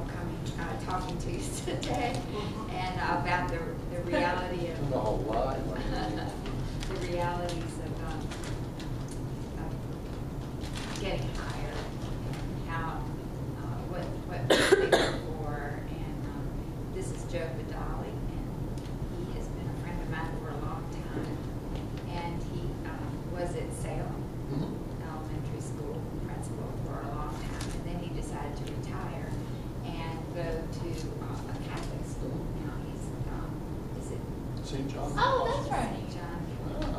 principal talking to you today, and about the reality of the whole lot. the realities of getting hired, and how what they look for. And this is Joe Badali, and he has been a friend of mine for a long time, and he was at Salem Elementary School principal for a long time, and then he decided to retire and go to a Catholic school. Now he's is it St. John? Oh, that's right. St. John?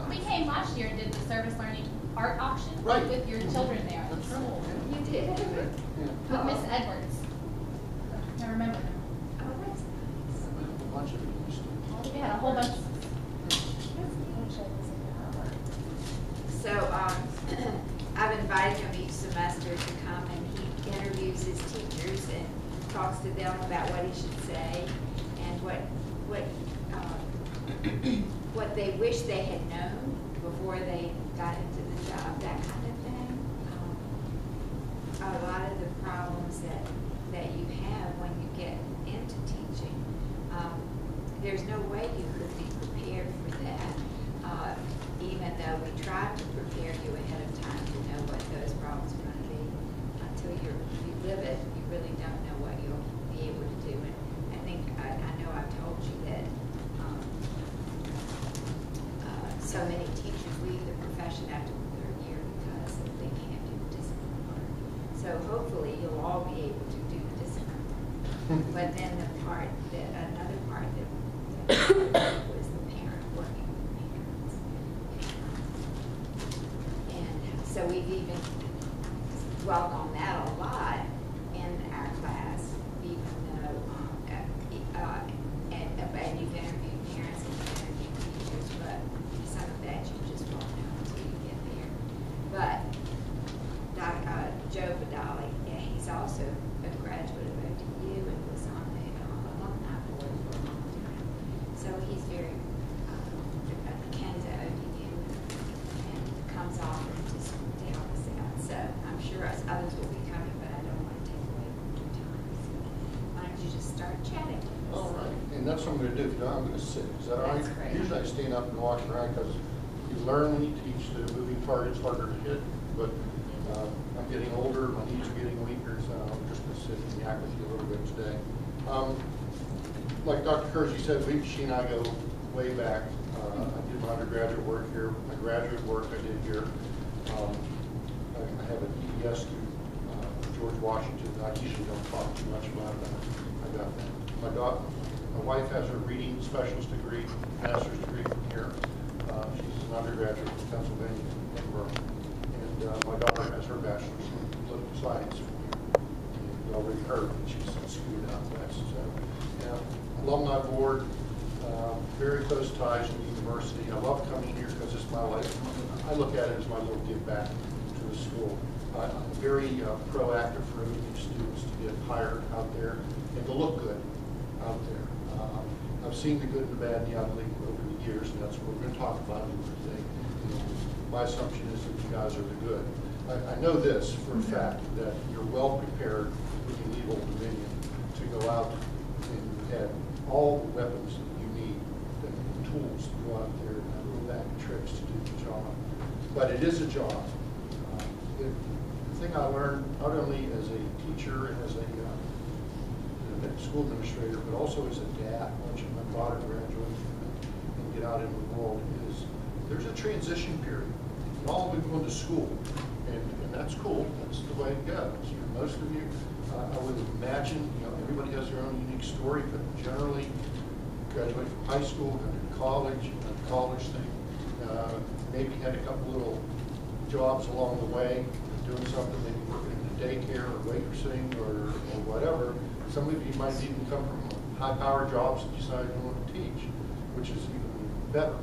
We came last year and did the service learning art auction with your children there at the That's school. You did? With Miss Edwards. I remember them. Oh, that's nice. A bunch of people used to. We had a whole bunch. So I've invited him each semester to come, and he interviews his teachers and talks to them about what he should say and what they wish they had known before they got into the job, that kind of thing. A lot of the problems that you have when you get into teaching, there's no way you could be prepared for that, even though we try to prepare you ahead of time to know what those problems are going to be. Until you live it, you really don't know what you'll be able to do. And I think, I know I've told you that so many teachers leave the profession after the third year because they can't do the discipline work. So hopefully you'll all be able to do the discipline work. But then another part that was the parent working with parents. And so we've even dwelled on that a lot in our class, even though, and you've interviewed parents and you've interviewed teachers, but some of that you just won't know until you get there. But Joe Badali, yeah, he's also a graduate of ODU and was on the alumni board for a long time. So he's very akin to ODU and comes often to help us out. So I'm sure others will be coming, but I don't want to take away from your time. So why don't you just start chatting with us? All right, and that's what I'm going to do. If you don't, I'm going to sit. Is that all right? That's great. Usually I stand up and walk around because you learn when you teach the moving target's harder to hit, but I'm getting older, my knees are getting weaker, so I'm just going to sit and yak with you a little bit today. Like Dr. Kersey said, she and I go way back. I did my undergraduate work here. My graduate work I did here. I have an EDS through George Washington. I usually don't talk too much about it. I got that. My wife has her reading specialist degree, master's degree from here. She's an undergraduate from Pennsylvania, Edinburgh. And my daughter has her bachelor's in political science from here. You already heard that she's screwed out west. So, yeah, alumni board, very close ties to the university. I love coming here because it's my life. I look at it as my little give back to the school. I'm very proactive for new students to get hired out there and to look good out there. I've seen the good and the bad and the ugly over the years, and that's what we're going to talk about today. My assumption is that you guys are the good. I know this for a fact, that you're well prepared when you leave Old Dominion to go out and have all the weapons that you need, the tools to go out there and have little bag of tricks to do the job. But it is a job. The thing I learned, not only as a teacher and as a school administrator, but also as a dad, watching my daughter graduate and get out into the world, is there's a transition period. You all been going to school, and that's cool. That's the way it goes. Most of you, I would imagine, everybody has their own unique story, but generally, graduate from high school, go to college, college thing, maybe had a couple little jobs along the way, doing something, maybe working in the daycare or waitressing or whatever. Some of you might even come from high-powered jobs and decide you want to teach, which is even better.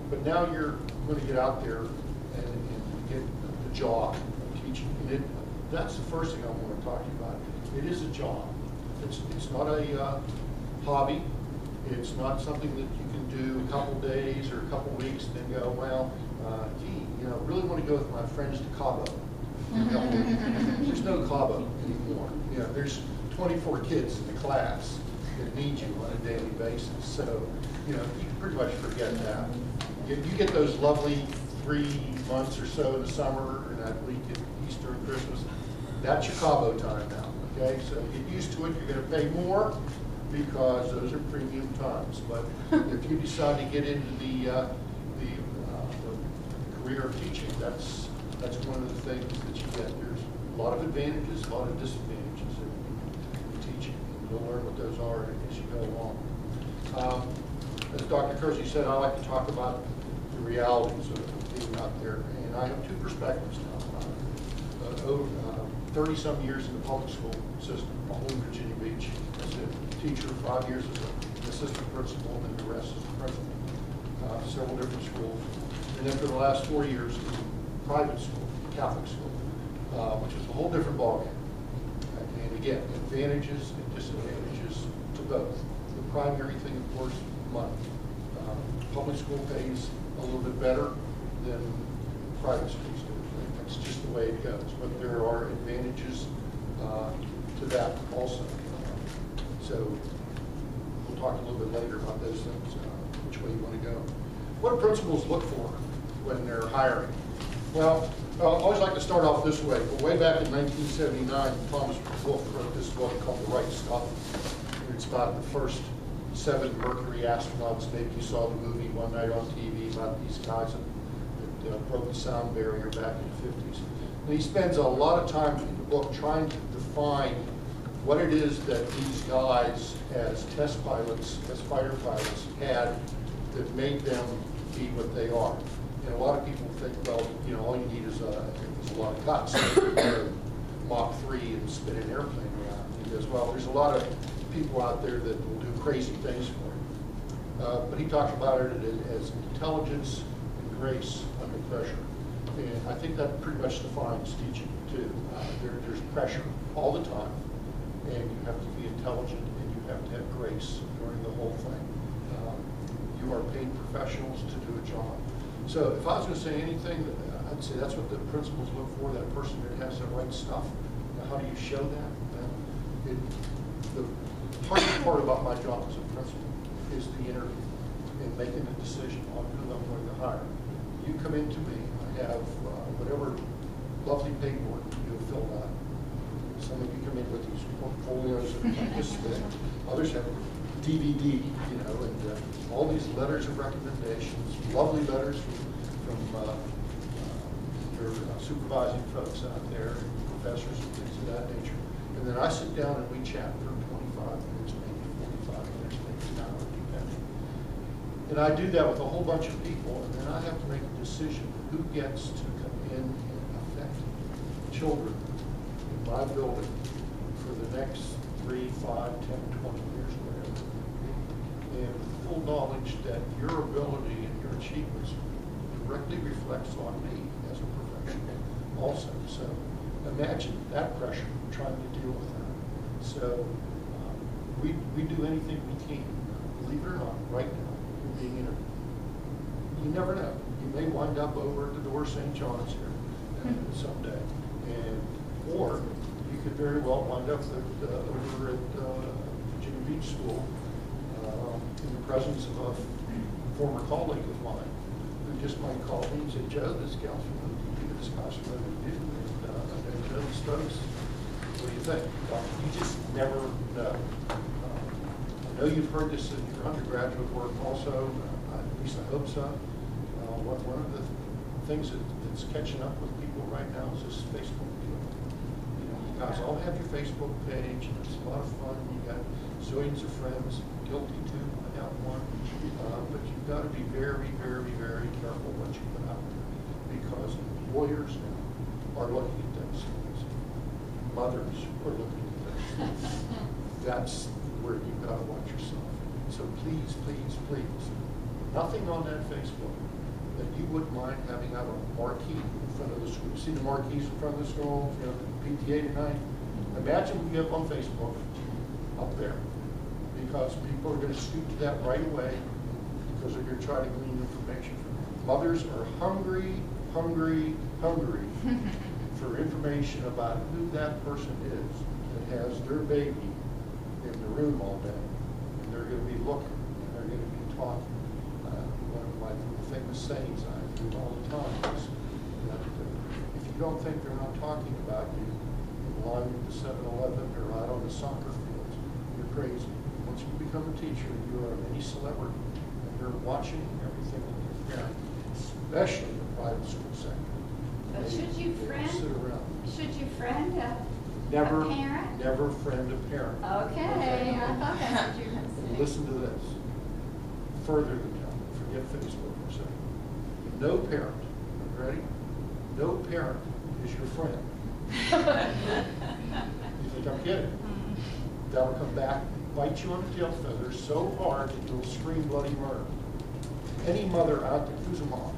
But now you're going to get out there and get the job of teaching. And that's the first thing I want to talk to you about. It is a job. It's not a hobby. It's not something that you can do a couple days or a couple weeks and then go, well, gee, really want to go with my friends to Cabo. There's no Cabo anymore. There's 24 kids in the class that need you on a daily basis. So, you know, you can pretty much forget that. You get those lovely 3 months or so in the summer and that week at Easter and Christmas. That's your Cabo time now, okay? So get used to it. You're going to pay more because those are premium times. But if you decide to get into the career of teaching, that's one of the things that you get. There's a lot of advantages, a lot of disadvantages in teaching. You'll learn what those are as you go along. As Dr. Kersey said, I like to talk about the realities of being out there. And I have two perspectives now. 30-some years in the public school system, all in Virginia Beach as a teacher, 5 years as an assistant principal, and the rest as a principal. Several different schools. And then for the last 4 years in private school, Catholic school, which is a whole different ballgame. And again, advantages and disadvantages to both. The primary thing, of course, money. Public school pays a little bit better than private schools do. That's just the way it goes. But there are advantages to that also. So we'll talk a little bit later about those things, which way you want to go. What do principals look for when they're hiring? Well, I always like to start off this way. But way back in 1979, Thomas Wolfe wrote this book called The Right Stuff. It's about the first 7 Mercury astronauts. Maybe you saw the movie one night on TV about these guys that broke the sound barrier back in the 50s. And he spends a lot of time in the book trying to define what it is that these guys as test pilots, as fighter pilots, had that made them be what they are. And a lot of people think, well, you know, all you need is a lot of guts. Mach 3 and spin an airplane around. He goes, well, there's a lot of people out there that will do crazy things for you. But he talks about it as intelligence and grace under pressure. And I think that pretty much defines teaching, too. There's pressure all the time. And you have to be intelligent and you have to have grace during the whole thing. You are paid professionals to do a job. So if I was going to say anything, I'd say that's what the principals look for, that person that has the right stuff. Now, how do you show that? The hardest part about my job as a principal is the interview and making a decision on who I'm going to hire. You come into me, I have whatever lovely paperwork you have filled out. Some of you come in with these portfolios like this thick. Others have DVD, you know, and all these letters of recommendations, lovely letters from your supervising folks out there, professors and things of that nature. And then I sit down and we chat for 25 minutes, maybe 45 minutes, maybe an hour, depending. And I do that with a whole bunch of people, and then I have to make a decision who gets to come in and affect children in my building for the next 3, 5, 10, 20 years, whatever. And full knowledge that your ability and your achievements directly reflects on me as a professional also. So imagine that pressure, trying to deal with that. So we do anything we can. Believe it or not, right now, you're being interviewed. You never know. You may wind up over at the door St. John's here someday. Or you could very well wind up over at Virginia Beach School in the presence of a former colleague of mine who just might call me and say, Joe, this gal's from ODU, this guy's from ODU, and Joe Stokes, what do you think? Well, you just never know. I know you've heard this in your undergraduate work also, at least I hope so. One of the things that's catching up with people right now is this Facebook deal. You guys all have your Facebook page, and it's a lot of fun. You got zillions of friends, guilty too, I have one. But you've got to be very, very, very careful what you put out there, because employers now are looking at those things. Mothers are looking at those things. That's where you've got to watch yourself. So please, please, please, nothing on that Facebook that you wouldn't mind having out a marquee in front of the school. See the marquees in front of the school, you know, PTA tonight? Imagine we get on Facebook up there, because people are going to scoop to that right away because they're going to try to glean information from it. Mothers are hungry, hungry, hungry for information about who that person is. that has their baby in the room all day, and they're going to be looking, and they're going to be talking. One of my famous sayings I do all the time is that if you don't think they're not talking about you in line with the 7-Eleven or out on the soccer fields, you're crazy. Once you become a teacher, you are a mini celebrity, and they're watching everything that you're doing, especially the private school sector. But They- should you they friend? sit around. Should you friend a parent? Never friend a parent. Okay, I thought that's what you were going to say. Listen to this. Further than that, forget Facebook for a second. No parent, ready? No parent is your friend. You think I'm kidding? That'll come back, bite you on the tail feather so hard that you'll scream bloody murder. Any mother out there, who's a mom?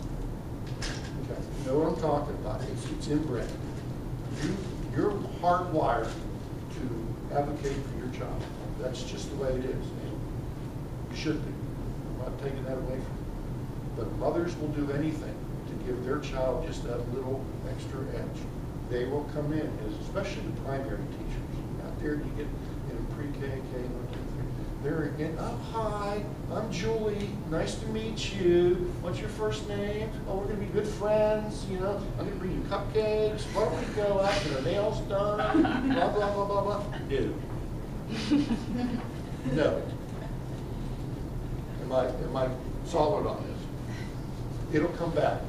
Okay, you know what I'm talking about. It's inbred. You're hardwired to advocate for your child. That's just the way it is. And you should be. I'm not taking that away from you. But mothers will do anything to give their child just that little extra edge. They will come in, especially the primary teachers. Out there you get in pre-K, K, 1, 2, 3. They're in, oh, hi, I'm Julie. Nice to meet you. What's your first name? Oh, we're going to be good friends. You know, I'm going to bring you cupcakes. Why don't we go out, get our nails done? Blah, blah, blah, blah, blah. No. No. Am I solid on this? It'll come back.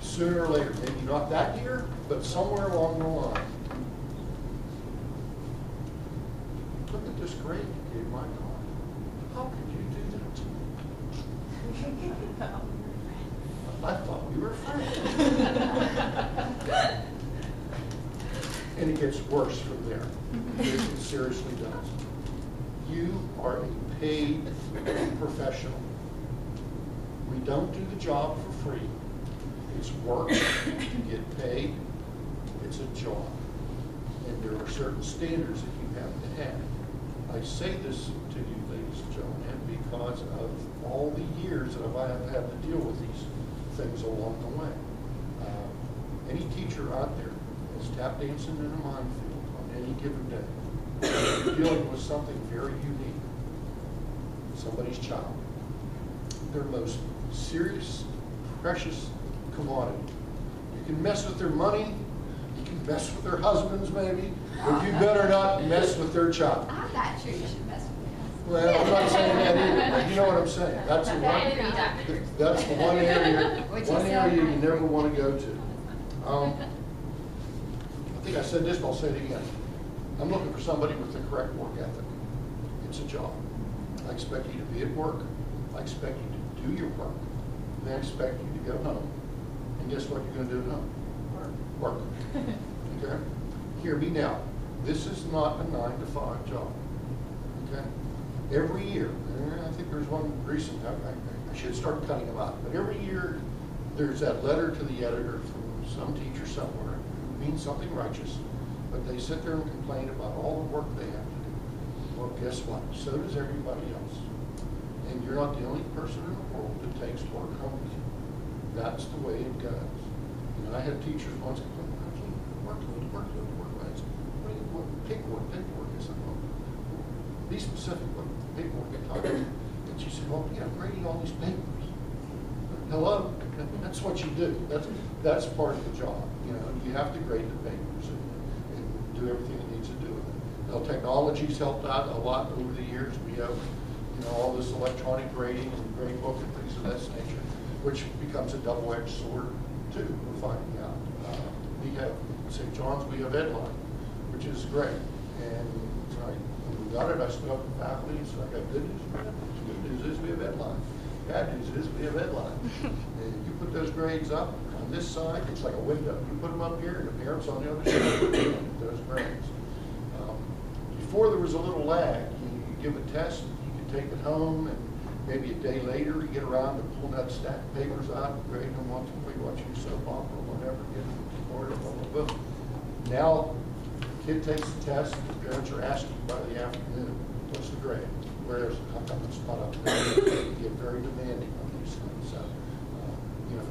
Sooner or later. Maybe not that year, but somewhere along the line. Look at this grade you gave my car. How could you do that to me? I thought we were friends. And it gets worse from there. It seriously does. You are a paid professional. We don't do the job for free. It's work. You get paid. It's a job. And there are certain standards that you have to have. I say this to you, ladies and gentlemen, because of all the years that I have had to deal with these things along the way. Any teacher out there is tap dancing in a minefield on any given day, dealing with something very unique, somebody's child, their most serious, precious commodity. You can mess with their money, you can mess with their husbands maybe, but you better not mess with their child. I'm not sure you should mess with us. Well, I'm not saying that either, but you know what I'm saying. That's the one area you never want to go to. I think I said this, but I'll say it again. I'm looking for somebody with the correct work ethic. It's a job. I expect you to be at work. I expect you to do your work. And I expect you to go home. And guess what you're going to do at home? Work. Okay? Hear me now. This is not a 9-to-5 job. Okay? Every year, and I think there's one recent, I should start cutting them out, but every year there's that letter to the editor from some teacher somewhere who means something righteous, but they sit there and complain about all the work they have to do. Well, guess what? So does everybody else. And you're not the only person in the world that takes work home with you. That's the way it goes. You know, I had teachers once complain, work. Paperwork. I said, well, be specific what paperwork you're talking about. And she said, well, yeah, I'm grading all these papers. Hello? That's what you do. That's part of the job. You know, you have to grade the papers and do everything it needs to do with it. Now, technology's helped out a lot over the years. We have, you know, all this electronic grading and grade book and things of that nature, which becomes a double-edged sword too. We're finding out. We have St. John's. We have Edline, which is great. And when we got it, I stood up with faculty and said, I got good news for you. The good news is we have Edline. Bad news is we have Edline. And you put those grades up on this side, it's like a window. You put them up here, and the parents on the other side put those grades. Before there was a little lag. You give a test, you could take it home, and maybe a day later you get around to pull that stack of papers out, grade them once a week, watching your soap opera or whatever, get them ordered, blah, blah, blah. Now, kid takes the test, the parents are asking by the afternoon, what's the grade? Whereas how come it's not up there? You get very demanding on these things. So, you know,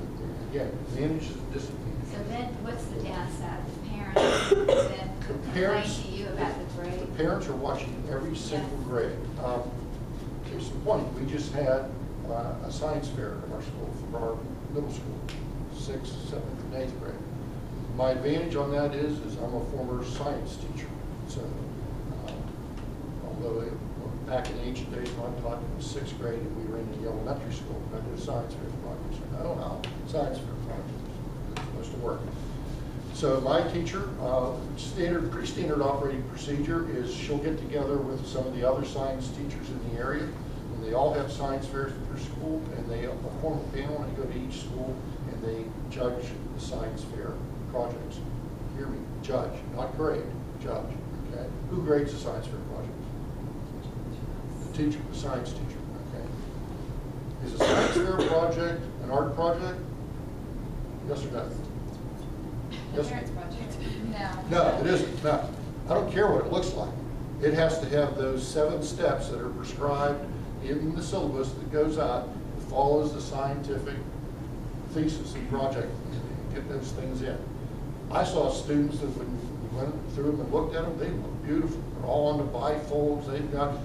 again, advantages and disadvantages. So then what's the downside? The parents then complain to you about parents are watching every single grade. Case in point, we just had a science fair in our school for our middle school, 6th, 7th, and 8th grade. My advantage on that is I'm a former science teacher. So, although back in the ancient days when I taught in the 6th grade and we were in the elementary school, I did a science fair project. So I know how science fair projects are supposed to work. So my teacher, pretty standard operating procedure is she'll get together with some of the other science teachers in the area, and they all have science fairs at their school, and they form a panel and go to each school and they judge the science fair projects. Hear me, judge, not grade, judge. Okay, who grades the science fair projects? The teacher, the science teacher. Okay, is a science fair project an art project? Yes or no? Yes. Parents project. No, it isn't. No, I don't care what it looks like. It has to have those 7 steps that are prescribed in the syllabus that goes out. It follows the scientific thesis and project. Get those things in. I saw students that when we went through them and looked at them, they look beautiful. They're all on the bifolds. They've got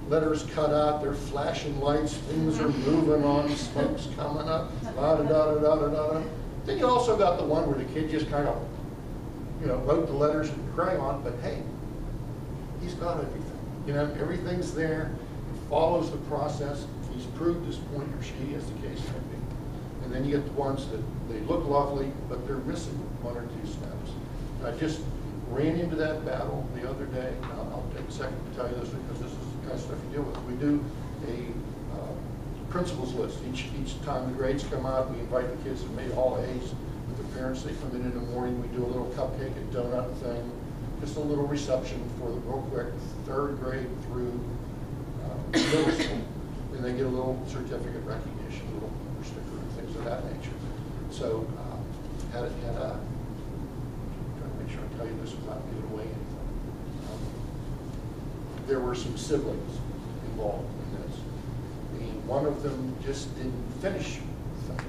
letters cut out. They're flashing lights. Things are moving on. Smoke's coming up. Da da da da da da da. Then you also got the one where the kid just kind of, wrote the letters in crayon, but hey, he's got everything. Everything's there. It follows the process. He's proved his point, or she, as the case may be. And then you get the ones that they look lovely, but they're missing 1 or 2 steps. I just ran into that battle the other day. I'll take a second to tell you this because this is the kind of stuff you deal with. We do a principals list. Each time the grades come out, we invite the kids that made all A's with their parents. They come in the morning. We do a little cupcake and donut thing, just a little reception for them real quick, 3rd grade through middle school. And they get a little certificate recognition, a little sticker and things of that nature. So had a, trying to make sure I tell you this without giving away anything. There were some siblings involved in this. One of them just didn't finish the thing.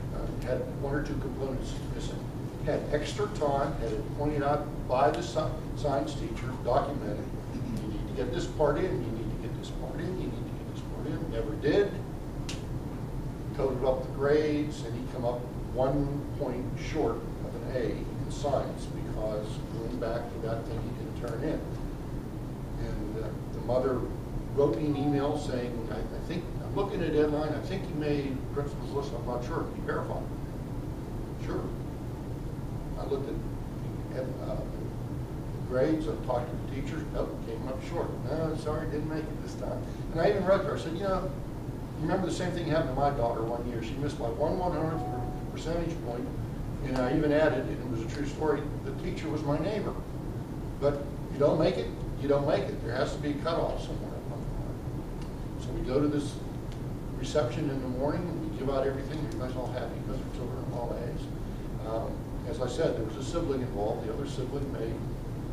Had 1 or 2 components missing. Had extra time, had it pointed out by the science teacher, documented. You need to get this part in, you need to get this part in, you need to get this part in. Never did. Totaled up the grades, and he come up 1 point short of an A in science because going back to that thing he didn't turn in. And the mother wrote me an email saying, I think, I'm looking at deadline, I think you made principal's list, I'm not sure, can you verify? Sure. I looked at grades, I talked to the teachers, nope, came up short. No, sorry, didn't make it this time. And I even wrote to her, I said, you remember the same thing happened to my daughter one year. She missed by 1/100th percentage point, and I even added, and it was a true story, the teacher was my neighbor. But you don't make it, you don't make it. There has to be a cutoff somewhere. So we go to this reception in the morning, and we give out everything. Everybody's all happy because their children are all A's. As I said, there was a sibling involved. The other sibling made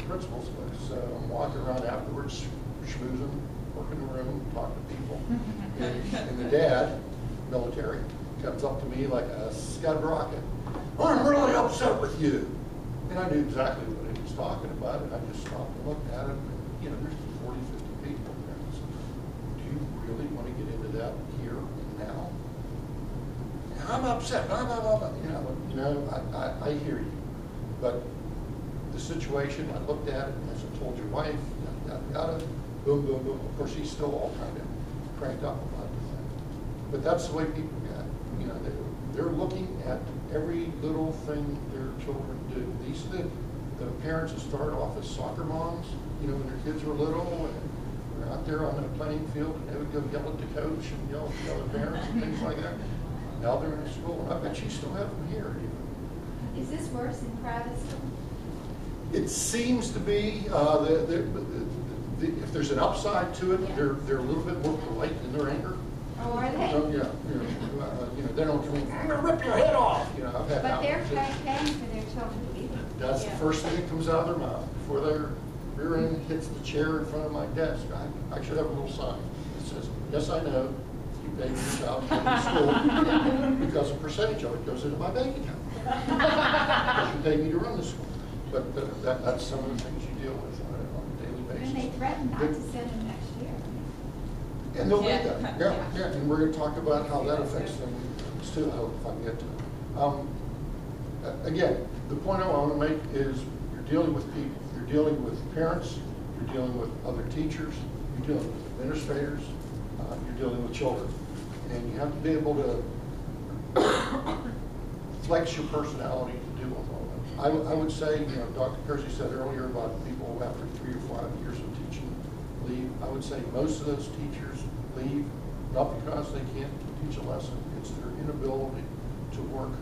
principal's list. So I'm walking around afterwards, schmoozing, working the room, talking to people. And the dad, military, comes up to me like a scud rocket. I'm really upset with you. And I knew exactly what he was talking about, and I just stopped and looked at him. And, there's 40, 50 people there. I said, do you really want to get into that here and now? And I'm upset. I hear you. But the situation, I looked at it, and as I told your wife, yada, boom, boom, boom. Of course, he's still all kind of cranked up about the thing. But that's the way people get. They're looking at every little thing their children do. These are the parents that start off as soccer moms, when their kids were little, and they're out there on the playing field, and they would go yell at the coach and yell at the other parents and things like that. Now they're in school, and I bet you still have them here even. Is this worse in private school? It seems to be. If there's an upside to it, they're a little bit more polite in their anger. Oh, are they? So, yeah, they don't come in, I'm going to rip your head off. I've had But they're that. paying for their children to be there. That's the first thing that comes out of their mouth before their rear end hits the chair in front of my desk. I should have a little sign that says, yes, I know you paid for your child to go to school because a percentage of it goes into my bank account. Because you pay me to run the school. But that's some of the things you deal with on a daily basis. they threatened not to send them next year. And they'll Yeah. do that, yeah, and we're gonna talk about how that affects them too, I hope if I can get to it. Again, the point I wanna make is you're dealing with people, you're dealing with parents, you're dealing with other teachers, you're dealing with administrators, you're dealing with children. And you have to be able to flex your personality to deal with all that. I would say, you know, Dr. Kersey said earlier about people after 3 or 5 years of teaching leave. I would say most of those teachers leave not because they can't teach a lesson, it's their inability to work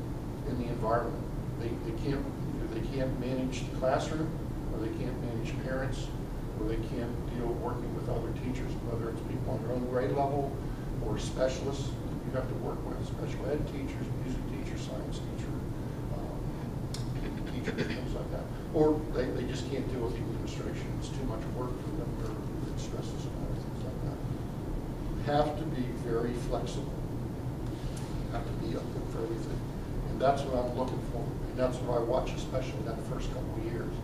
in the environment. They can't, either they can't manage the classroom, or they can't manage parents, or they can't deal working with other teachers, whether it's people on their own grade level or specialists you have to work with, special ed teachers, music teachers, science teacher, teachers, things like that. Or they just can't deal with the administration. It's too much work for them, or it stresses them out, things like that. You have to be very flexible. You have to be open for everything. And that's what I'm looking for. And that's what I watch, especially that first couple of years,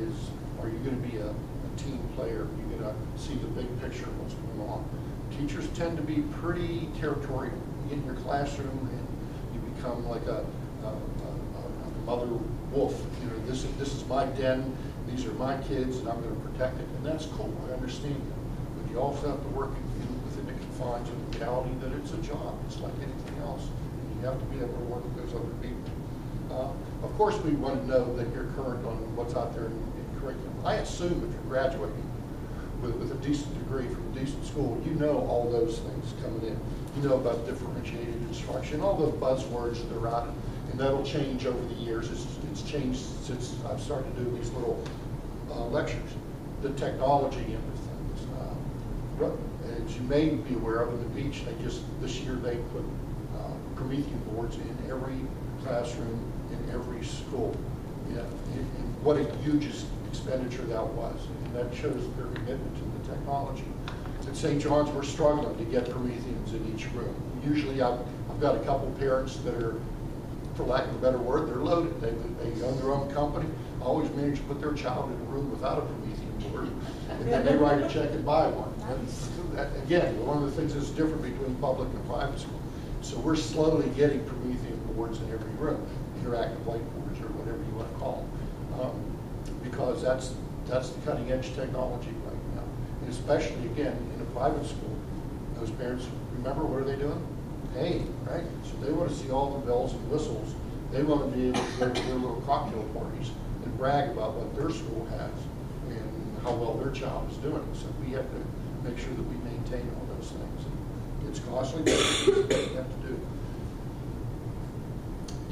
is are you going to be a team player? Are you going to see the big picture of what's going on? Teachers tend to be pretty territorial. You get in your classroom and you become like a mother wolf. You know, this is my den, these are my kids, and I'm going to protect it. And that's cool, I understand that. But you also have to work within the confines of the reality that it's a job. It's like anything else. And you have to be able to work with those other people. Of course, we want to know that you're current on what's out there in curriculum. I assume if you're graduating with a decent degree from a decent school, you know all those things coming in. You know about differentiated instruction, all the buzzwords that are out, and that'll change over the years. It's changed since I've started doing these little lectures. The technology and things. As you may be aware of, in the beach, this year they put Promethean boards in every classroom in every school. Yeah, and what a huge expenditure that was, and that shows their commitment to the technology. At St. John's, we're struggling to get Prometheans in each room. Usually I've got a couple parents that are, for lack of a better word, they're loaded. They own their own company, always manage to put their child in a room without a Promethean board, and then they write a check and buy one. Again, one of the things that's different between public and private school. So we're slowly getting Promethean boards in every room, interactive whiteboards or whatever you want to call them, because that's the cutting edge technology right now. And especially, again, in a private school, those parents, remember, what are they doing? Paying, right? So they want to see all the bells and whistles. They want to be able to go to their little cocktail parties and brag about what their school has and how well their child is doing. So we have to make sure that we maintain all those things. It's costly, but it's what we have to do.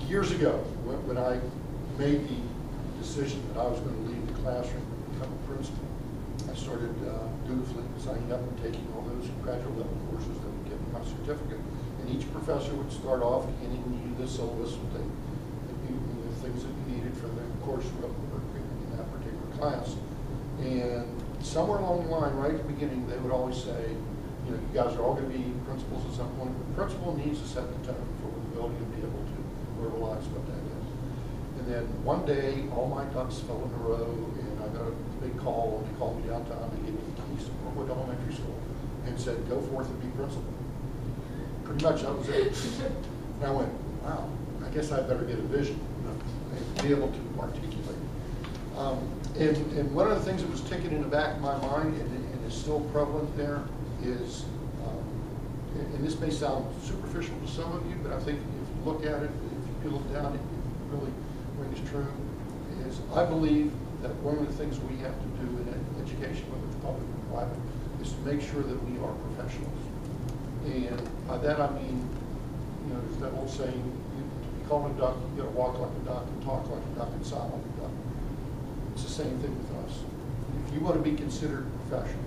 Years ago, when I made the decision that I was going to leave the classroom and become a principal, I started dutifully signing up and taking all those graduate level courses that would give me my certificate. And each professor would start off handing you the syllabus with the things that you needed for the course work in that particular class. And somewhere along the line, right at the beginning, they would always say, you know, you guys are all going to be principals at some point. The principal needs to set the tone for the building to be able to verbalize what that is. And then one day, all my ducks fell in a row, and I got a big call, and they called me downtown. They gave me the keys to Brookwood Elementary School and said, go forth and be principal. Pretty much that was it. And I went, wow, I guess I better get a vision, you know, and be able to articulate. And one of the things that was ticking in the back of my mind, and is still prevalent there, is, and this may sound superficial to some of you, but I think if you look at it, if you peel it down, it really rings true, is I believe that one of the things we have to do in education, whether it's public or private, is to make sure that we are professionals. And by that I mean, you know, there's that old saying, to be called a duck, you got to walk like a duck and talk like a duck and sound like a duck. It's the same thing with us. If you want to be considered professional,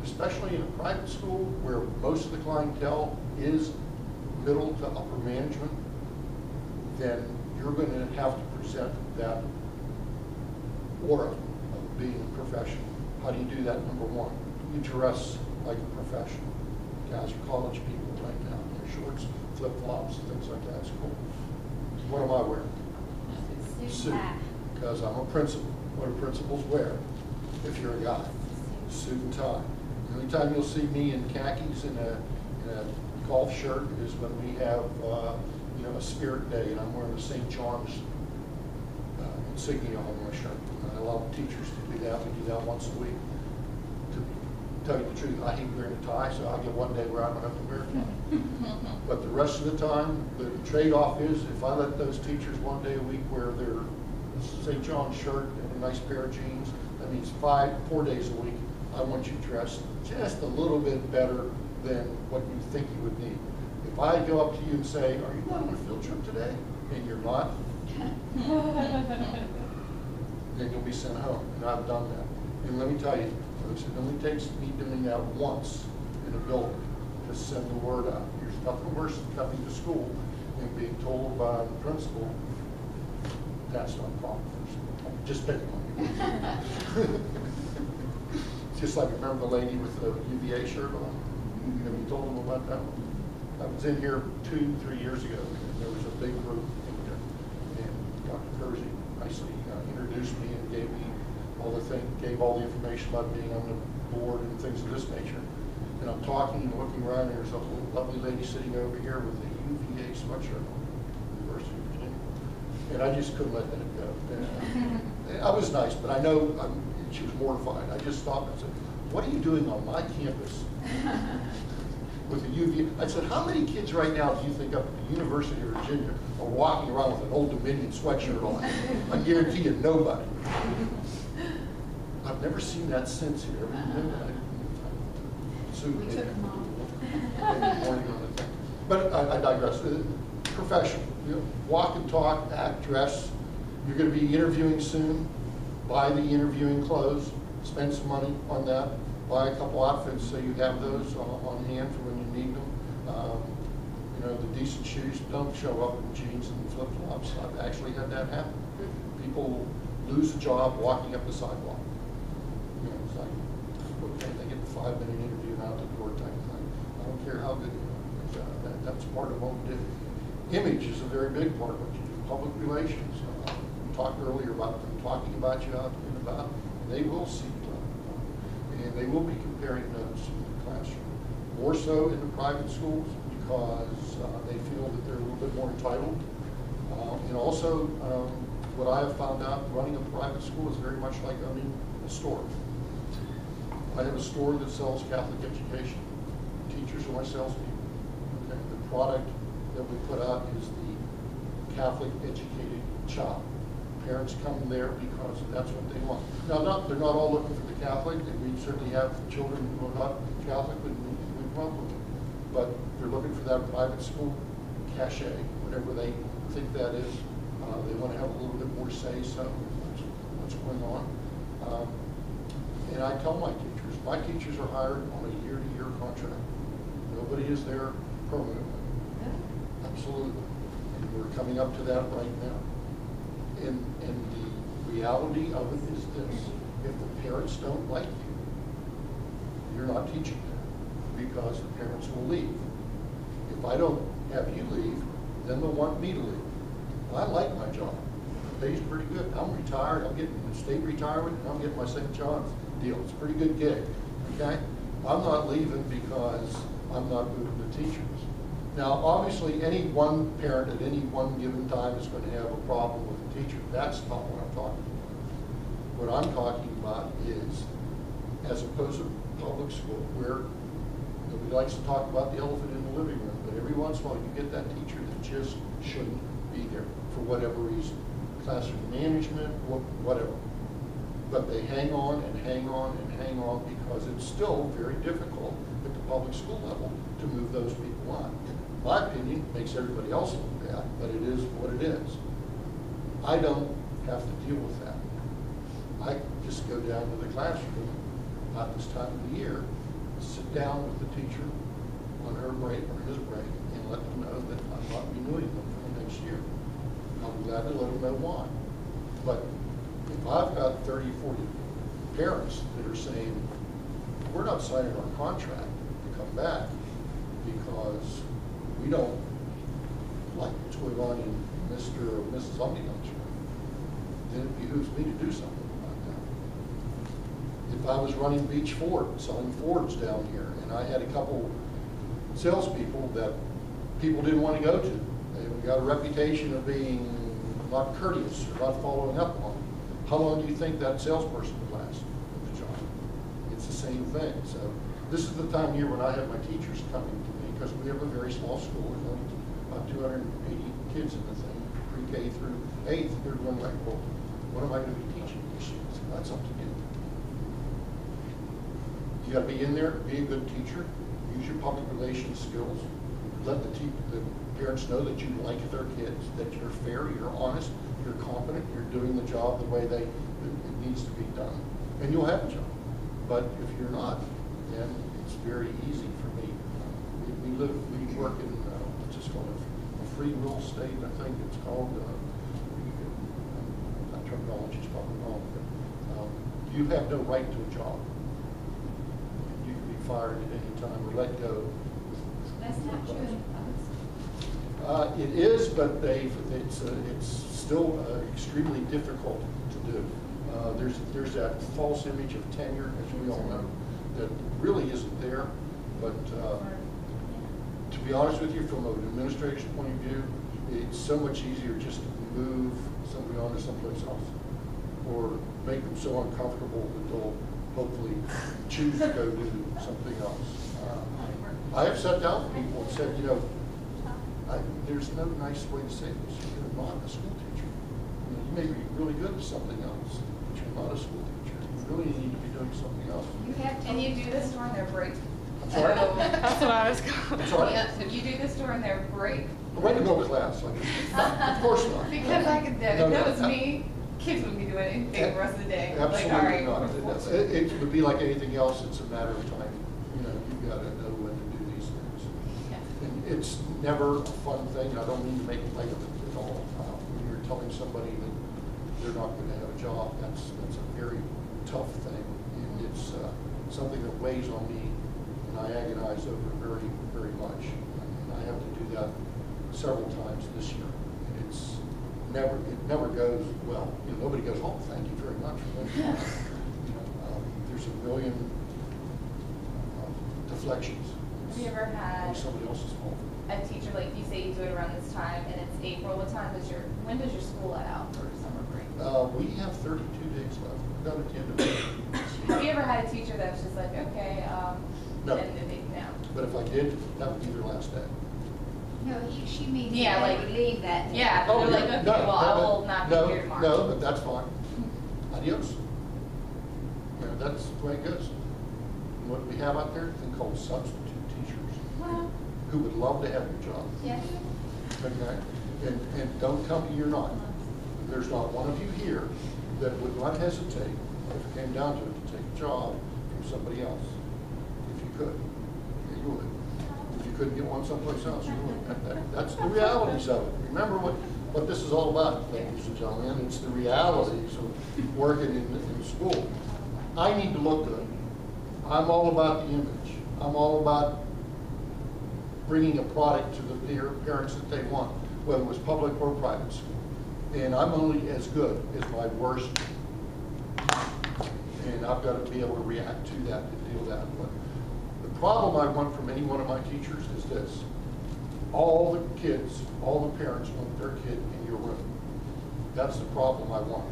especially in a private school where most of the clientele is middle to upper management, then you're going to have to present that aura of being a professional. How do you do that? Number one, you dress like a professional. Guys are college people right now. Their shorts, flip-flops, things like that. It's cool. What am I wearing? Suit. Because I'm a principal. What do principals wear if you're a guy? suit and tie. The only time you'll see me in khakis and a golf shirt is when we have, you know, a spirit day, and I'm wearing the St. John's insignia on my shirt. I allow teachers to do that. We do that once a week. To tell you the truth, I hate wearing a tie, so I'll get one day where I don't have to wear a tie. But the rest of the time, the trade-off is if I let those teachers one day a week wear their St. John's shirt and a nice pair of jeans, that means 4 days a week, I want you dressed just a little bit better than what you think you would need. If I go up to you and say, are you going on a field trip today? And you're not, then you'll be sent home. And I've done that. And let me tell you, folks, it only takes me doing that once in a building to send the word out. There's nothing worse than coming to school and being told by the principal, that's not proper for school. Just picking on you. Just like, remember the lady with the UVA shirt on? Have you told them about that one? I was in here 2-3 years ago, and there was a big group in there. And Dr. Kersey nicely introduced me and gave all the information about being on the board and things of this nature. And I'm talking and looking around, and there's a little lovely lady sitting over here with a UVA sweatshirt on, University of Virginia. And I just couldn't let that go. And I was nice, but I know she was mortified. I just stopped and said, what are you doing on my campus with a UVA? I said, how many kids right now do you think up at the University of Virginia are walking around with an Old Dominion sweatshirt on? I guarantee you nobody. I've never seen that since here. We took them off. But I digress. Professional. You know, walk and talk, act, dress. You're going to be interviewing soon. Buy the interviewing clothes. Spend some money on that. Buy a couple outfits so you have those on hand for when you need them. You know, the decent shoes. Don't show up in jeans and flip-flops. I've actually had that happen. People lose a job walking up the sidewalk. You know, it's like, okay, they get the 5-minute interview and out the door type thing. I don't care how good you are. That's part of what we do. Image is a very big part of what you do. Public relations. We talked earlier about them talking about you out and about. They will see you. And they will be comparing notes in the classroom. More so in the private schools because they feel that they're a little bit more entitled. And also, what I have found out, running a private school is very much like owning a store. I have a store that sells Catholic education. Teachers are my salespeople. Okay? The product that we put out is the Catholic educated child. Parents come there because that's what they want. Now, they're not all looking for the Catholic. We certainly have children who are not Catholic, but we welcome them. But they're looking for that private school cachet, whatever they think that is. They want to have a little bit more say so what's going on. And I tell my teachers are hired on a year-to-year contract. Nobody is there permanently. Absolutely. And we're coming up to that right now. And the reality of it is this: if the parents don't like you, you're not teaching there because the parents will leave. If I don't have you leave, then they'll want me to leave. I like my job. It pays pretty good. I'm retired. I'm getting a state retirement, and I'm getting my St. John's deal. It's a pretty good gig. Okay? I'm not leaving because I'm not moving the teachers. Now, obviously, any one parent at any one given time is going to have a problem with the teacher. That's not what I'm talking about. What I'm talking about is, as opposed to public school, where nobody likes to talk about the elephant in the living room, but every once in a while you get that teacher that just shouldn't be there for whatever reason. Classroom management, whatever. But they hang on and hang on and hang on because it's still very difficult at the public school level to move those people on. My opinion makes everybody else look bad, but it is what it is. I don't have to deal with that. I just go down to the classroom about this time of the year, sit down with the teacher on her break or his break, and let them know that I'm not renewing them for the next year. I'll be glad to let them know why. But if I've got 30, 40 parents that are saying, we're not signing our contract to come back because we don't like what's going on in Mr. or Mrs. Umdingham's room, then it behooves me to do something about that. If I was running Beach Ford, selling Fords down here, and I had a couple salespeople that people didn't want to go to, they got a reputation of being not courteous or not following up on, how long do you think that salesperson would last with the job? It's the same thing. So this is the time of year when I have my teachers coming to me, because we have a very small school. There's only about 280 kids in the thing, pre-K through 8th. They're going like, well, what am I going to be teaching this year? So that's up to you. You got to be in there, be a good teacher, use your public relations skills, let the parents know that you like their kids, that you're fair, you're honest, you're competent, you're doing the job the way it needs to be done, and you'll have a job. But if you're not, then it's very easy for me. We work in what's this called, a free will state, I think it's called. That terminology is probably wrong, but you have no right to a job. You can be fired at any time or let go. That's not true. It is, but it's still extremely difficult to do. There's that false image of tenure, as we all know, that really isn't there. But to be honest with you, from an administration point of view, it's so much easier just to move somebody on to someplace else, or make them so uncomfortable that they'll hopefully choose to go do something else. I have sat down with people and said, you know, there's no nice way to say this. You're not a school teacher. You may be really good at something else, but you're not a school teacher. You really need to be doing something else. And you do this during their break. I'm sorry? That's what I was going. I'm sorry? Yeah, so you do this during their break. I'm ready to go to class. Of course not. Because I could, if No, that no, was me, kids wouldn't be doing anything the rest of the day. Absolutely Like, all right, not. we're forced. It would be like anything else. It's a matter of time. You know, you've got to know when to do these things. And it's never a fun thing. I don't mean to make light of it at all. When you're telling somebody that they're not going to have a job, that's a very tough thing. And it's something that weighs on me, and I agonize over very, very much. And I have to do that several times this year. And it never goes well. You know, nobody goes, oh, thank you very much for that. There's a million deflections. Have you ever had Somebody else's fault. a teacher, like you say you do it around this time, and it's April, when does your school let out for summer break? We have 32 days left. We've got at the end of May. Have you ever had a teacher that's just like, okay, No. and they no. But if I did, that would be their last day. No, she means Yeah, they like- would leave that day. Yeah, but they're like, okay, well, I will not be no, here tomorrow. No, but that's fine. Adios. You know, that's the way it goes. And what we have out there, a thing called substitute teachers, Well, who would love to have your job. yes. Okay? And don't tell me you're not. There's not one of you here that would not hesitate, if it came down to it, to take a job from somebody else. If you could. Yeah, you would. If you couldn't get one someplace else, you would. That's the realities of it. Remember what this is all about, ladies and gentlemen. It's the realities of working in school. I need to look good. I'm all about the image. I'm all about bringing a product to the parents that they want, whether it was public or private school. And I'm only as good as my worst. And I've got to be able to react to that and deal with that. But the problem I want from any one of my teachers is this. All the kids, all the parents want their kid in your room. That's the problem I want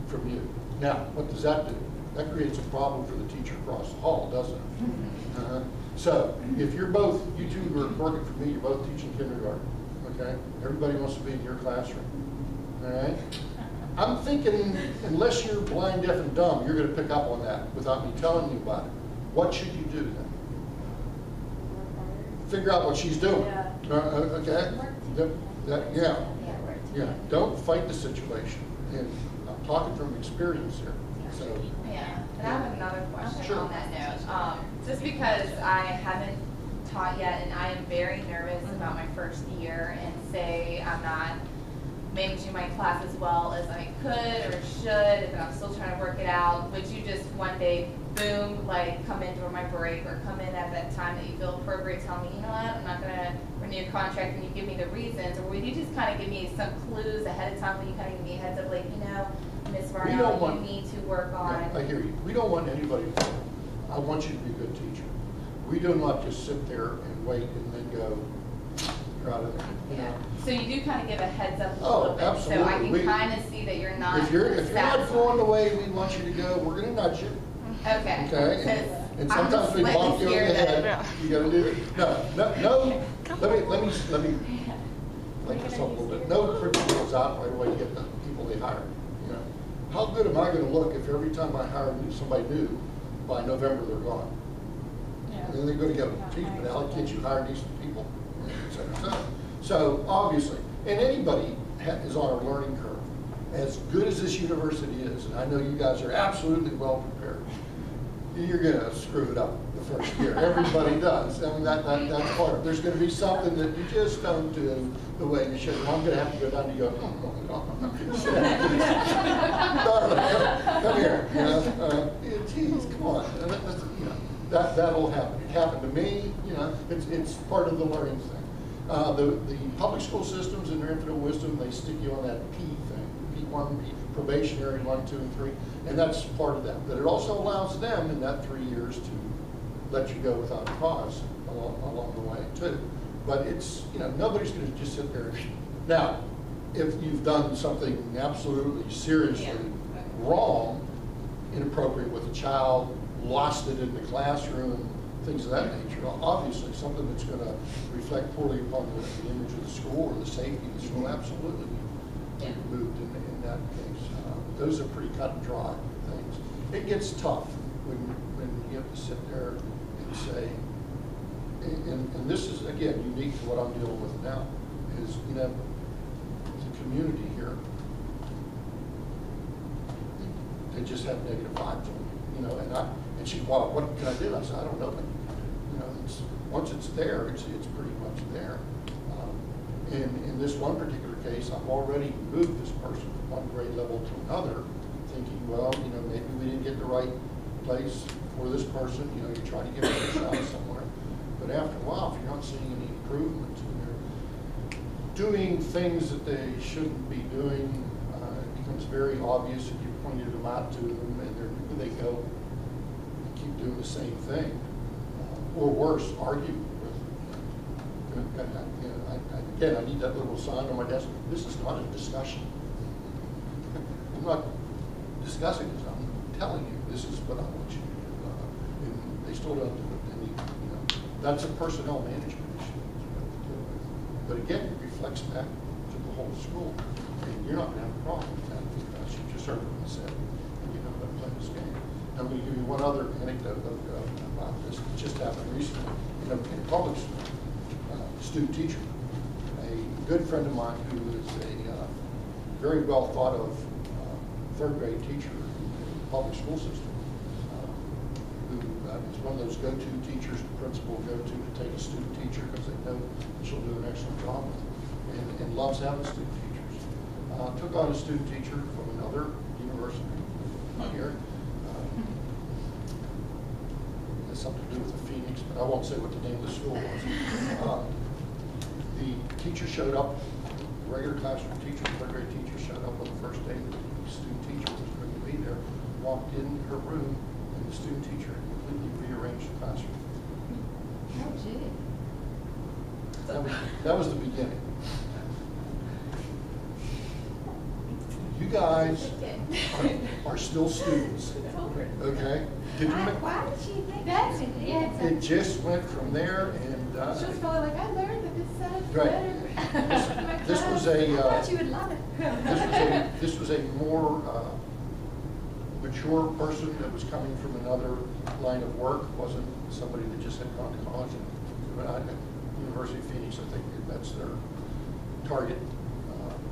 from you. Now, what does that do? That creates a problem for the teacher across the hall, doesn't it? So, if you're both, you two are working for me, you're both teaching kindergarten, okay? Everybody wants to be in your classroom, all right? I'm thinking, unless you're blind, deaf, and dumb, you're going to pick up on that without me telling you about it. What should you do then? Figure out what she's doing, okay? Yeah. Don't fight the situation. And I'm talking from experience here. So. Yeah, and I have another question Sure. on that note. Just because I haven't taught yet, and I am very nervous about my first year, and say I'm not managing my class as well as I could or should, and I'm still trying to work it out, would you just one day, boom, like come in during my break or come in at that time that you feel appropriate, tell me, you know what, I'm not going to renew your contract, and you give me the reasons, or would you just kind of give me some clues ahead of time when you kind of give me a heads up, like, you know, I'm Ms. We Varnell, don't you want- need to work on. Yeah, I hear you. We don't want anybody to, I want you to be a good teacher. We do not just sit there and wait and then go, you're out of there, you know? So you do kind of give a heads up a Oh, little bit, so I absolutely. can kind of see that you're not. If you're not satisfied. going the way we want you to go, we're gonna nudge you, Okay. okay? And I'm sometimes just we letting bonk you over hear the that- head. You gotta do it. No, let me like this up a little bit. No principal is out right away to get the people they hire, you know? How good am I gonna look if every time I hire somebody new, by November they're gone? And then they're gonna go, gee, but Alec, can't you hire decent people? Et cetera, et cetera. So obviously, and anybody is on a learning curve. As good as this university is, and I know you guys are absolutely well prepared, you're gonna screw it up the first year. Everybody does. I mean, that's part of it. There's gonna be something that you just don't do the way you should. And I'm gonna have to go down and go, darling, come here. You know, geez, come on. You know, that'll happen. It happened to me. You know, it's part of the learning thing. The public school systems in their infinite wisdom, they stick you on that P thing, P1, probationary 1, 2, and 3, and that's part of that. But it also allows them in that 3 years to let you go without cause along the way too. But it's, you know, nobody's going to just sit there. Now, if you've done something absolutely seriously wrong, inappropriate with a child, lost it in the classroom, things of that nature, obviously something that's going to reflect poorly upon the image of the school or the safety of the school, absolutely be moved in that case. Those are pretty cut and dry things. It gets tough when you have to sit there and say, and this is, again, unique to what I'm dealing with now, is, you know, the community here, they just have negative vibes on me, you know, and she, well, what can I do? I said, I don't know. You know, once it's there, it's pretty much there. In this one particular case, I've already moved this person from one grade level to another, thinking, well, you know, maybe we didn't get the right place for this person. You know, you try to give it a shot somewhere. But after a while, if you're not seeing any improvement, and they're doing things that they shouldn't be doing, it becomes very obvious if you pointed them out to them, and they go, keep doing the same thing. Or worse, argue with them. You know, again, I need that little sign on my desk. This is not a discussion. I'm not discussing this. I'm telling you this is what I want you to do. And they still don't do it. And you know, that's a personnel management issue. But again, it reflects back to the whole school. And you're not going to have a problem with that because you just heard what I said. And you know how to play this game. I'm going to give you one other anecdote about this. It just happened recently in a public school. Student teacher, a good friend of mine who is a very well thought of third grade teacher in the public school system, who is one of those go-to teachers the principal will go to take a student teacher because they know she'll do an excellent job with them, and loves having student teachers. Took on a student teacher from another university here. Has something to do with the Phoenix, but I won't say what the name of the school was. The teacher showed up, the regular classroom teacher, third grade teacher showed up on the first day that the student teacher was going to be there, walked in her room, and the student teacher had completely rearranged the classroom. Oh, gee. That was the beginning. You guys are still students, okay? Did you Why did she think That's- that? yeah, It just went from there, and She was probably like, I learned that this sounds Right. better. this was I a thought you would love it. this was a more mature person that was coming from another line of work. Wasn't somebody that just had gone to college. At University of Phoenix, I think that's their target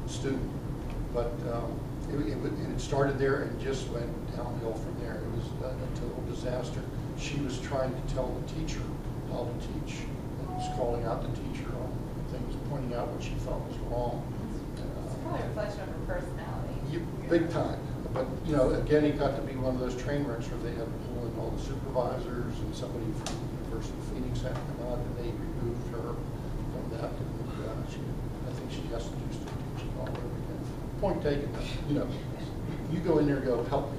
student. But it started there and just went downhill from there. It was a total disaster. She was trying to tell the teacher how to teach, and was calling out the teacher on things, pointing out what she felt was wrong. It's probably a reflection of her personality. Big time. But, you know, again, it got to be one of those train wrecks where they had to pull in all the supervisors, and somebody from the University of Phoenix had to come out, and they removed her from that. And I think she has to do student teaching all over again. Point taken, you know, you go in there and go, help me.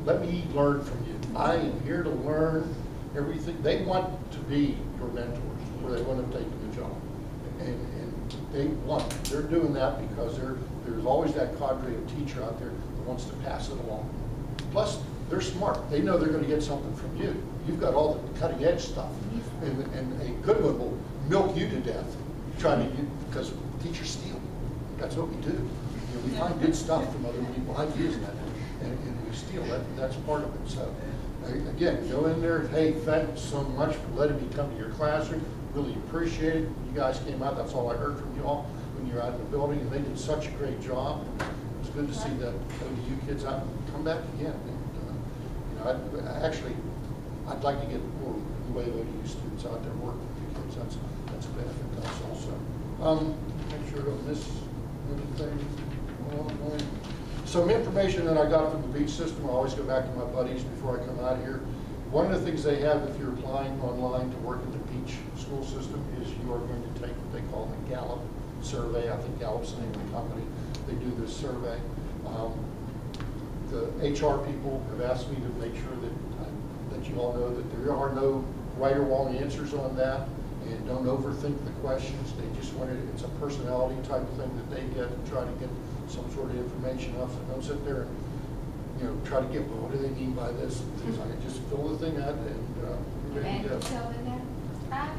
Let me learn from you. I am here to learn everything. They want to be your mentors, or they want to take the job. And they're doing that because there's always that cadre of teacher out there that wants to pass it along. Plus, they're smart. They know they're going to get something from you. You've got all the cutting edge stuff. And a good one will milk you to death, trying to because teachers steal. That's what we do. We find good stuff from other people, ideas and we steal that. That's part of it. So again, go in there. Hey, thanks so much for letting me come to your classroom. Really appreciate it. You guys came out. That's all I heard from you all when you're out in the building, and they did such a great job. It was good to see the ODU kids out and come back again. And, I'd like to get more UA ODU students out there working with the kids. That's a benefit to us also. Make sure I don't miss anything. Some information that I got from the beach system. I always go back to my buddies before I come out here. One of the things they have if you're applying online to work at the beach school system is you are going to take what they call the Gallup survey. I think Gallup's the name of the company. They do this survey. The HR people have asked me to make sure that you all know that there are no right or wrong answers on that, and don't overthink the questions. They just it's a personality type thing that they get and try to get some sort of information off. So don't sit there and try to get, well, what do they mean by this? Things like just fill the thing out and you're ready to go. Tell them that.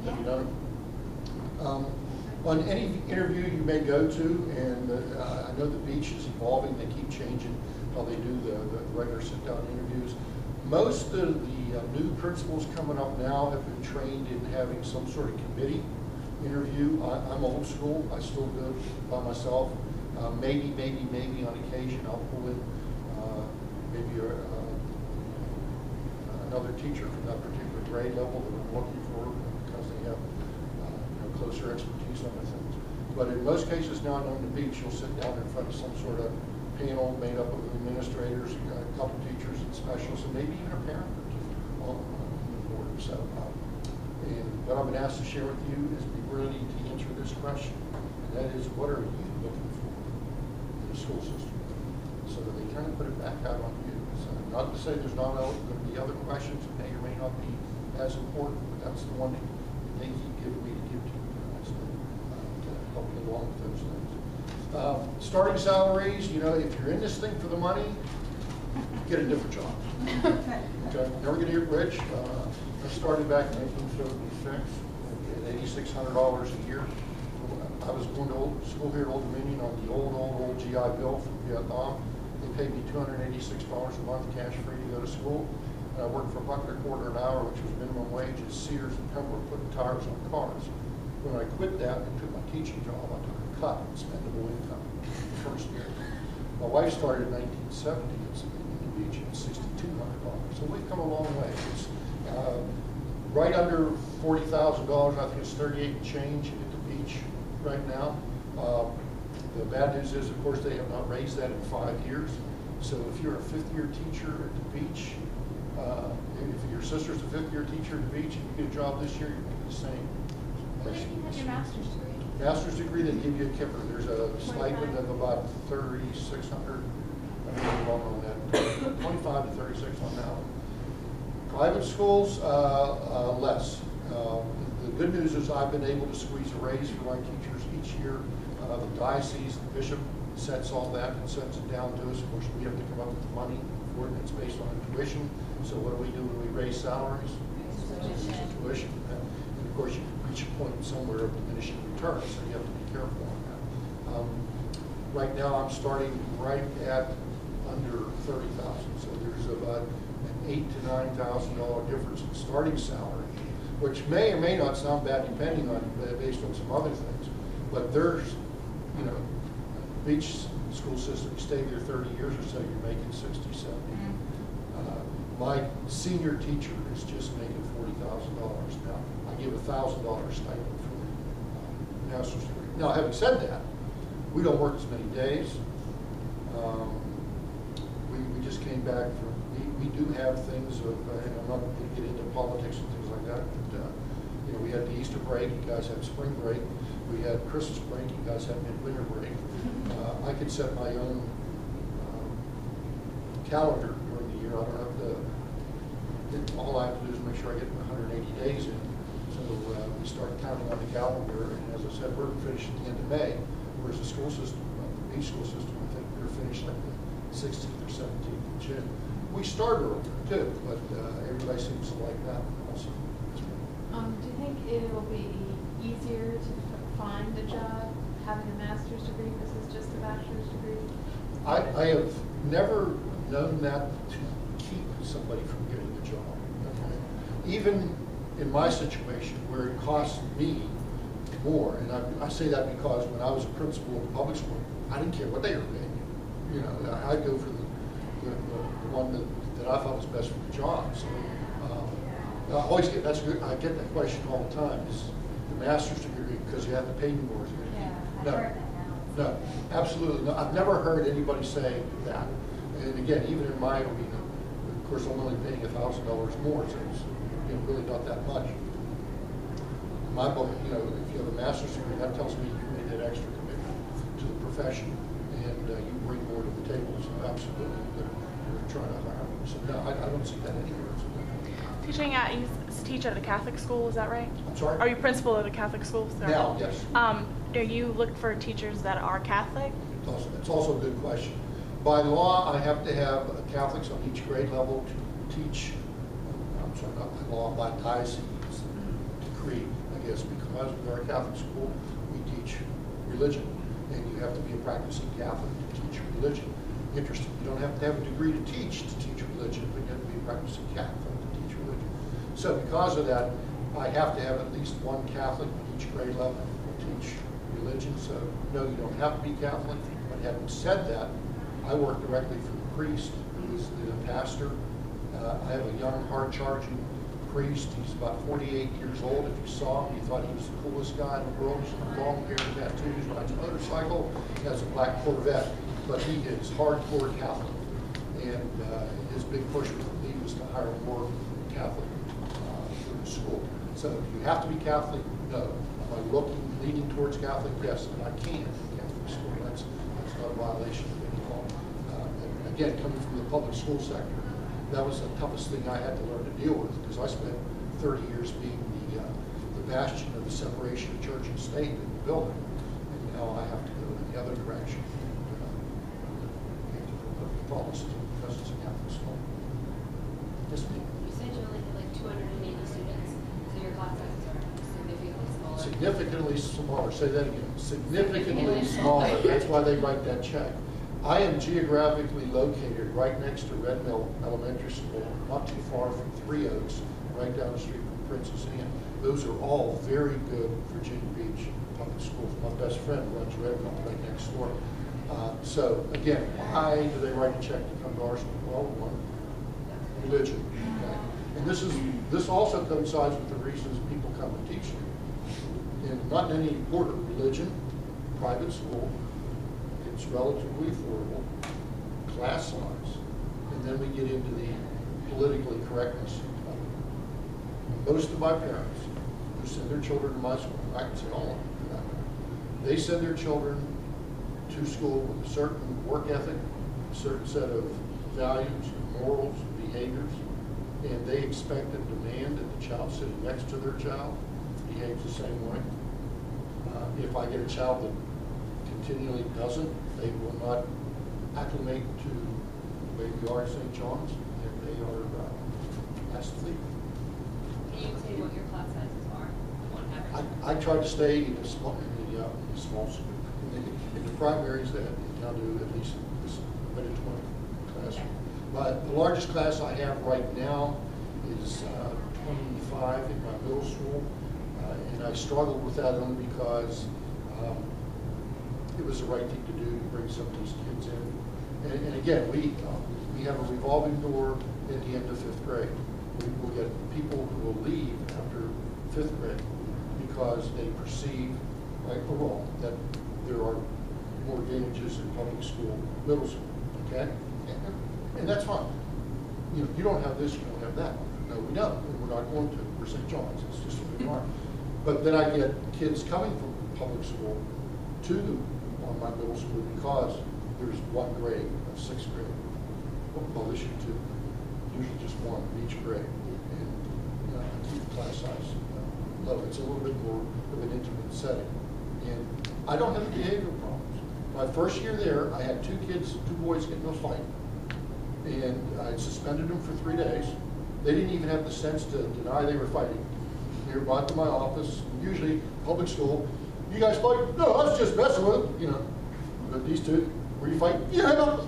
Have you done it? On any interview you may go to, and I know the beach is evolving, they keep changing how they do the regular sit-down interviews. Most of the new principals coming up now have been trained in having some sort of committee interview. I'm old school, I still do it by myself. Maybe on occasion I'll pull in maybe another teacher from that particular grade level that I'm looking for because they have closer expertise on the things. But in most cases now on the beach, you'll sit down in front of some sort of panel made up of administrators, a couple teachers and specialists, and maybe even a parent or two on the board. So, and what I've been asked to share with you is be ready to answer this question, and that is, what are you looking for in the school system? So that they kind of put it back out on you. So not to say there's not going to be other questions that may or may not be as important, but that's the one that they keep giving me to give to you guys to help you along with those things. Starting salaries, if you're in this thing for the money, get a different job. Okay, never gonna get rich. I started back in 1976 at $8,600 a year. I was going to school here at Old Dominion on the old GI Bill from Vietnam. They paid me $286 a month cash free to go to school. And I worked for $1.25 an hour, which was minimum wage at Sears and Pembroke, putting tires on cars. When I quit that and took my teaching job, I took a cut in spendable income the first year. My wife started in 1970 in the beach at $6,200. So we've come a long way. It's right under $40,000. I think it's 38 and change at the beach right now. The bad news is, of course, they have not raised that in 5 years. So if you're a fifth-year teacher at the beach, if your sister's a fifth-year teacher at the beach and you get a job this year, you're making the same. What if you have your master's degree? Master's degree, they give you a kipper. There's a stipend of about $3,600. I mean, wrong on that. 25 to 36 on that one. Private schools, less. The good news is I've been able to squeeze a raise for my teachers each year. The diocese, the bishop sets all that and sends it down to us. Of course, we have to come up with the money for it, and it's based on tuition. So what do we do when we raise salaries? Tuition. And of course, you reach a point somewhere of diminishing returns, so you have to be careful on that. Right now, I'm starting right at under $30,000. So there's about an $8,000 to $9,000 difference in starting salary, which may or may not sound bad depending on based on some other things. But there's, beach school system, you stay there 30 years or so, you're making 60, 70. My senior teacher is just making $40,000 now. I give $1,000 stipend for master's degree. Now, having said that, we don't work as many days. We just came back from, we do have things of, and I'm not going to get into politics and things like that, but we had the Easter break, you guys had spring break. We had Christmas break, you guys had midwinter break. I could set my own calendar during the year. I don't have to, all I have to do is make sure I get 180 days in. So we start counting on the calendar, and as I said, we're finished at the end of May, whereas the school system, the beach school system, I think they're finished like the 16th or 17th of June. We start earlier too, but everybody seems to like that also. Do you think it will be easier to find a job having a master's degree versus just a bachelor's degree? I have never known that to keep somebody from getting a job. Okay? Even in my situation where it costs me more, and I say that because when I was a principal in public school, I didn't care what they were paying. You know, I'd go for the one that I thought was best for the job. So I always get I get that question all the time: is the master's degree because you have to pay me more? Yeah, I've No. heard that now. No, absolutely no. I've never heard anybody say that. And again, even in my arena, of course, I'm only paying $1,000 more, so it's really not that much. In my book, if you have a master's degree, that tells me you made that extra commitment to the profession, and you bring more to the table. So absolutely, they're trying to hire me. So no, I don't see that anywhere. Teaching at, you teach at a Catholic school, is that right? I'm sorry? Are you principal at a Catholic school? Sorry. Now, yes. Do you look for teachers that are Catholic? It's also a good question. By law, I have to have Catholics on each grade level to teach, I'm sorry, not by law, by diocese decree, I guess, because we are a Catholic school, we teach religion, and you have to be a practicing Catholic to teach religion. Interesting, you don't have to have a degree to teach religion, but you have to be a practicing Catholic to teach religion. So because of that, I have to have at least one Catholic on each grade level to teach religion. So no, you don't have to be Catholic, but having said that, I work directly for the priest, who's the pastor. I have a young, hard-charging priest. He's about 48 years old. If you saw him, you thought he was the coolest guy in the world. He's got long hair, tattoos, rides a motorcycle. He has a black Corvette, but he is hardcore Catholic. And his big push with me was to hire more Catholic for the school. So if you have to be Catholic, no. Am I leaning towards Catholic? Yes, and I can in Catholic school. That's not a violation of any law. And again, coming from the public school sector, that was the toughest thing I had to learn to deal with, because I spent 30 years being the bastion of the separation of church and state in the building, and now I have to go in the other direction. The policies because it's a Catholic school. Yes, ma'am. You said you only had like 280 students, so your class sizes are significantly smaller. Significantly smaller. Say that again. Significantly smaller. That's why they write that check. I am geographically located right next to Red Mill Elementary School, not too far from Three Oaks, right down the street from Princess Anne. Those are all very good Virginia Beach public schools. My best friend runs Red Mill right next door. So again, why do they write a check to come to our school? Well, one, religion. Okay? And this also coincides with the reasons people come to teach you. And not in any order: religion, private school, it's relatively affordable, class size, and then we get into the politically correctness of it. Most of my parents who send their children to my school, I can say all of them for that matter, they send their children to school with a certain work ethic, a certain set of values, morals, behaviors, and they expect and demand that the child sitting next to their child behaves the same way. If I get a child that continually doesn't, they will not acclimate to the way we are at St. John's, and they are asked to leave. Can you say what your class sizes are on average? I try to stay in the small school. In the primaries, they now do at least a 20 classroom. But the largest class I have right now is 25 in my middle school, and I struggled with that only because it was the right thing to do to bring some of these kids in. And again, we have a revolving door at the end of 5th grade. We will get people who will leave after 5th grade because they perceive, right or wrong, that there are more advantages in public school, middle school, okay? And that's fine. You don't have this, you don't have that. No, we don't, and we're not going to. We're St. John's, it's just who we are. But then I get kids coming from public school to my middle school because there's one grade of 6th grade. well, this year too, usually just one in each grade, and keep the class size low. It's a little bit more of an intimate setting, and I don't have behavioral problems. My first year there, I had two boys get in a fight, and I suspended them for 3 days. They didn't even have the sense to deny they were fighting. They were brought to my office. Usually, public school, you guys fight? No, I was just messing with them, you know. But these two, were you fighting? Yeah.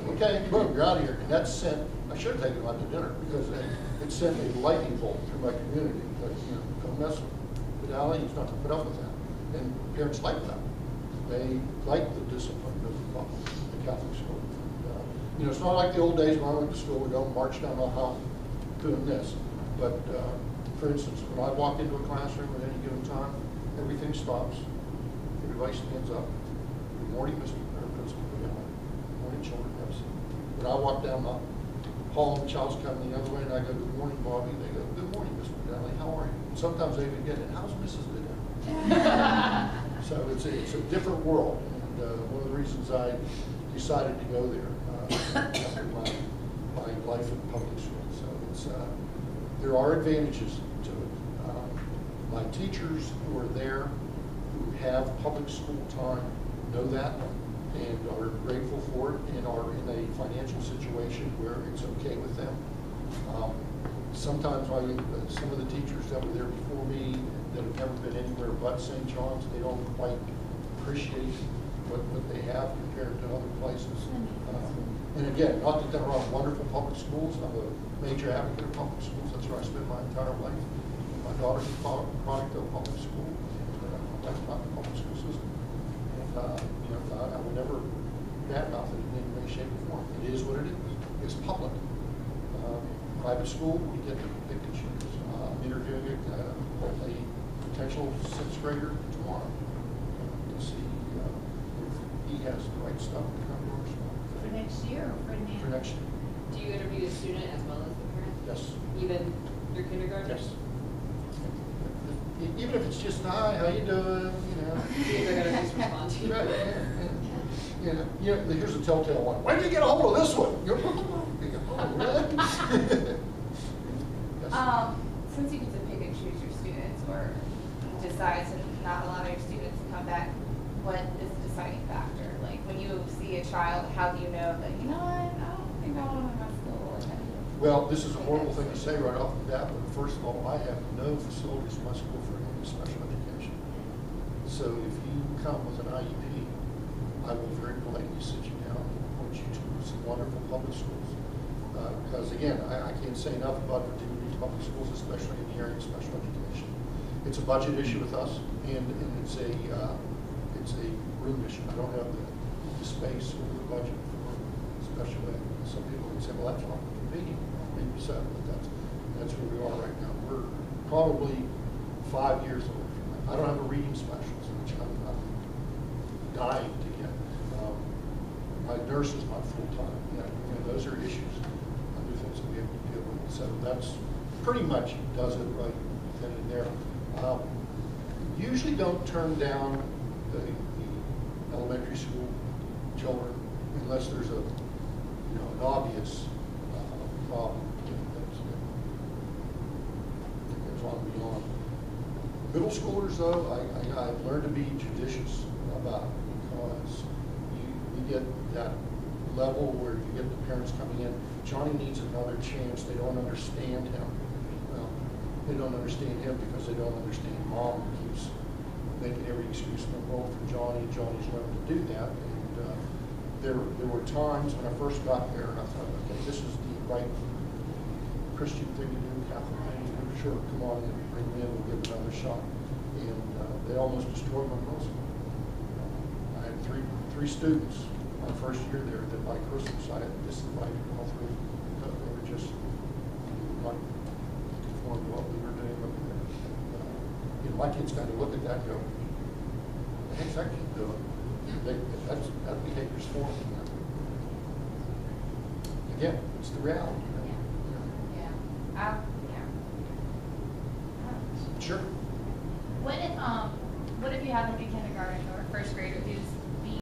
Okay, boom, you're out of here. And that sent, I should have taken them out to dinner because it sent a lightning bolt through my community. Like, you know, don't mess with Badali, he's not going to put up with that. And parents like that. They like the discipline of the Catholic school. You know, it's not like the old days when I went to school, we don't march down the hall doing this. But for instance, when I walk into a classroom at any given time, everything stops. Everybody stands up. Good morning, Mr. Principal. Good morning, children. When I walk down the hall, the child's coming the other way, and I go, good morning, Bobby. They go, good morning, Mr. Badali. How are you? And sometimes they even get it. How's Mrs. Badali? So it's a different world, and one of the reasons I decided to go there after my life in public school. So it's there are advantages to it. My teachers who are there, who have public school time, know that and are grateful for it, and are in a financial situation where it's okay with them. Sometimes some of the teachers that were there before me that have never been anywhere but St. John's, they don't quite appreciate what they have compared to other places. And again, not that there aren't wonderful public schools. I'm a major advocate of public schools. That's where I spent my entire life. My daughter's a product of public school. That's not the public school system. And you know, I would never badmouth it in any way, shape, or form. It is what it is. It's public. Private school, we get to pick and choose. I'm interviewing a potential 6th grader tomorrow to see if he has the right stuff to come to our school. For next year or for now? For next year. Do you interview the student as well as the parent? Yes. Even your kindergarten? Yes. Even if it's just, hi, how you doing? You know. They're going to just respond to you. Right. Yeah. Here's a telltale one. Why did you get a hold of this one? Oh, really? Yes. Since you get to pick and choose your students, or decide to not allow your students to come back, what is the deciding factor? Like when you see a child, how do you know that, you know what, I don't think I want to my school? Well, this is a horrible thing to say right off the bat, but first of all, I have no facilities in my school for any special education. So if you come with an IEP, I will very politely sit you down and point you to some wonderful public schools. Because again, I can't say enough about Virginia Beach public schools, especially in the area of special education. It's a budget issue with us, and it's a room issue. I don't have the space or the budget for special ed. Some people would say, well, that's not convenient. Maybe so, but that's where we are right now. We're probably 5 years away from that. I don't have a reading specialist, which I'm dying to get. My nurse is not full-time. You know, those are issues, other things that we have to deal with. So that's pretty much does it right then and there. Usually don't turn down the elementary school children unless there's an obvious problem that goes on beyond. Middle schoolers, though, I've learned to be judicious about it because you get that level where you get the parents coming in. Johnny needs another chance. They don't understand him. Well, they don't understand him because they don't understand mom, who keeps making every excuse in the world for Johnny. Johnny's learned to do that. And there were times when I first got there, and I thought, okay, this is the right Christian thing to do, Catholic thing to do. Sure, come on and bring them in. We'll give it another shot. And they almost destroyed my middle school. I had three students my first year there that by Christmas I had disinvited all three. They were just not conformed to what we were doing over there. My kids kind of look at that and go, what the heck's that kid doing? That behavior's forming. Again, it's the reality. Yeah.